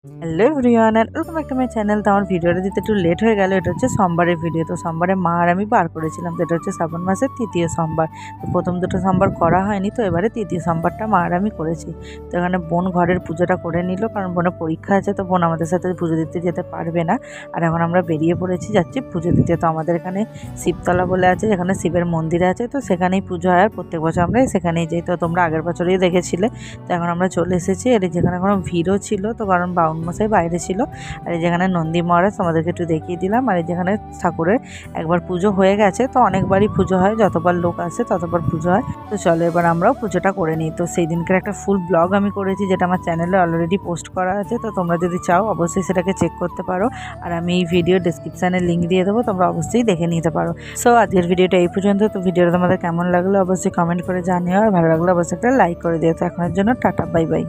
Hello everyone and welcome back to my channel. তো আমার ভিডিওটা দিতে একটু লেট হয়ে গেল। এটা হচ্ছে সোমবারের ভিডিও। তো সোমবারে মা আর আমি বার করেছিলাম। তো এটা হচ্ছে শ্রাবণ মাসের তৃতীয় সোমবার। তো প্রথম দুটো সোমবার করা হয়নি, তো এবারে তৃতীয় সোমবারটা মা আর আমি করেছি। তো এখানে বোন ঘরের পুজোটা করে নিল, কারণ বোনের পরীক্ষা আছে, তো বোন আমাদের সাথে পুজো দিতে যেতে পারবে না। আর এখন আমরা বেরিয়ে পড়েছি, যাচ্ছি পুজো দিতে। তো আমাদের এখানে শিবতলা বলে আছে, যেখানে শিবের মন্দির আছে, তো সেখানেই পুজো হয়। আর প্রত্যেক বছর আমরা সেখানেই যাই। তো তোমরা আগের বছরই দেখেছিলে। তো এখন আমরা চলে এসেছি। আর যেখানে কোনো ভিড়ও ছিল, তো কারণ বাউন মশাই বাইরে ছিল। আর এই যেখানে নন্দী মহারাজ আমাদেরকে একটু দেখিয়ে দিলাম। আর এই যেখানে ঠাকুরের একবার পুজো হয়ে গেছে, তো অনেকবারই পুজো হয়, যতবার লোক আসে ততবার পুজো হয়। তো চলো এবার আমরাও পুজোটা করে নিই। তো সেই দিনকার একটা ফুল ব্লগ আমি করেছি, যেটা আমার চ্যানেলে অলরেডি পোস্ট করা আছে। তো তোমরা যদি চাও অবশ্যই সেটাকে চেক করতে পারো। আর আমি এই ভিডিও ডেসক্রিপশানে লিঙ্ক দিয়ে দেবো, তোমরা অবশ্যই দেখে নিতে পারো। সো আজকের ভিডিওটা এই পর্যন্ত। তো ভিডিওটা তোমাদের কেমন লাগলো অবশ্যই কমেন্ট করে জানিও। আর ভালো লাগলো অবশ্যই একটা লাইক করে দিও। তো এখনের জন্য টাটা, বাই বাই।